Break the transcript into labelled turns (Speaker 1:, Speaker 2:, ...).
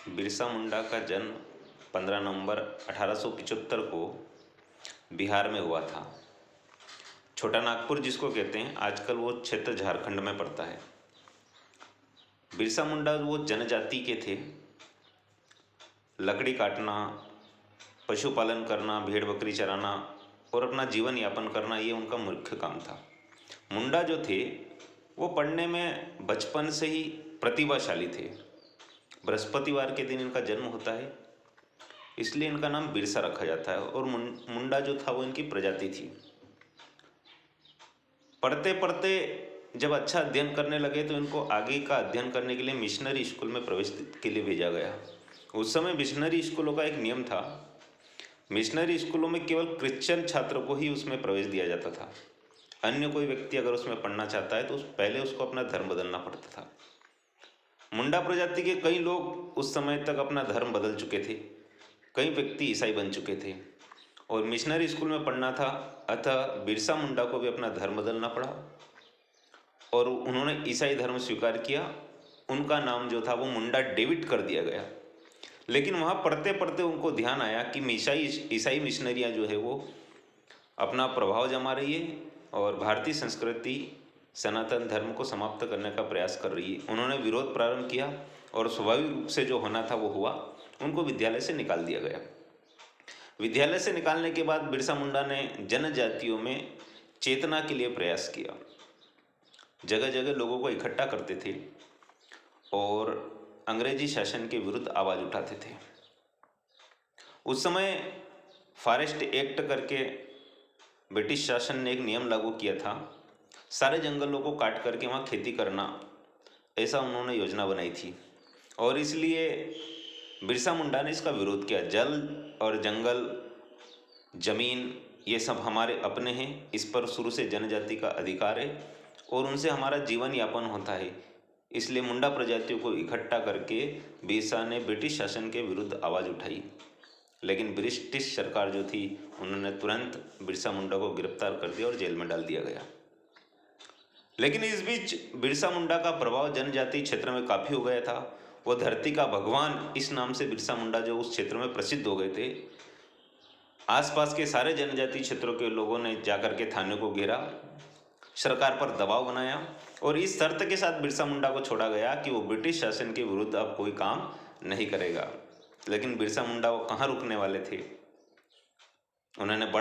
Speaker 1: बिरसा मुंडा का जन्म 15 नवंबर 1875 को बिहार में हुआ था। छोटा नागपुर जिसको कहते हैं, आजकल वो क्षेत्र झारखंड में पड़ता है। बिरसा मुंडा वो जनजाति के थे। लकड़ी काटना, पशुपालन करना, भेड़ बकरी चराना और अपना जीवन यापन करना, ये उनका मुख्य काम था। मुंडा जो थे वो पढ़ने में बचपन से ही प्रतिभाशाली थे। बृहस्पतिवार के दिन इनका जन्म होता है, इसलिए इनका नाम बिरसा रखा जाता है। और मुंडा जो था वो इनकी प्रजाति थी। पढ़ते पढ़ते जब अच्छा अध्ययन करने लगे तो इनको आगे का अध्ययन करने के लिए मिशनरी स्कूल में प्रवेश के लिए भेजा गया। उस समय मिशनरी स्कूलों का एक नियम था, मिशनरी स्कूलों में केवल क्रिश्चियन छात्रों को ही उसमें प्रवेश दिया जाता था। अन्य कोई व्यक्ति अगर उसमें पढ़ना चाहता है तो पहले उसको अपना धर्म बदलना पड़ता था। मुंडा प्रजाति के कई लोग उस समय तक अपना धर्म बदल चुके थे। कई व्यक्ति ईसाई बन चुके थे और मिशनरी स्कूल में पढ़ना था, अतः बिरसा मुंडा को भी अपना धर्म बदलना पड़ा और उन्होंने ईसाई धर्म स्वीकार किया। उनका नाम जो था वो मुंडा डेविड कर दिया गया। लेकिन वहाँ पढ़ते पढ़ते उनको ध्यान आया कि ईसाई मिशनरियाँ जो है वो अपना प्रभाव जमा रही है और भारतीय संस्कृति सनातन धर्म को समाप्त करने का प्रयास कर रही है। उन्होंने विरोध प्रारंभ किया और स्वाभाविक रूप से जो होना था वो हुआ। उनको विद्यालय से निकाल दिया गया। विद्यालय से निकालने के बाद बिरसा मुंडा ने जनजातियों में चेतना के लिए प्रयास किया। जगह जगह लोगों को इकट्ठा करते थे और अंग्रेजी शासन के विरुद्ध आवाज़ उठाते थे। उस समय फॉरेस्ट एक्ट करके ब्रिटिश शासन ने एक नियम लागू किया था, सारे जंगलों को काट करके वहाँ खेती करना, ऐसा उन्होंने योजना बनाई थी। और इसलिए बिरसा मुंडा ने इसका विरोध किया। जल और जंगल, जमीन, ये सब हमारे अपने हैं, इस पर शुरू से जनजाति का अधिकार है और उनसे हमारा जीवन यापन होता है। इसलिए मुंडा प्रजातियों को इकट्ठा करके बिरसा ने ब्रिटिश शासन के विरुद्ध आवाज़ उठाई। लेकिन ब्रिटिश सरकार जो थी उन्होंने तुरंत बिरसा मुंडा को गिरफ्तार कर दिया और जेल में डाल दिया गया। लेकिन इस बीच बिरसा मुंडा का प्रभाव जनजाति क्षेत्र में काफ़ी हो गया था। वो धरती का भगवान इस नाम से बिरसा मुंडा जो उस क्षेत्र में प्रसिद्ध हो गए थे। आसपास के सारे जनजाति क्षेत्रों के लोगों ने जाकर के थाने को घेरा, सरकार पर दबाव बनाया और इस शर्त के साथ बिरसा मुंडा को छोड़ा गया कि वो ब्रिटिश शासन के विरुद्ध अब कोई काम नहीं करेगा। लेकिन बिरसा मुंडा वो कहाँ रुकने वाले थे। उन्होंने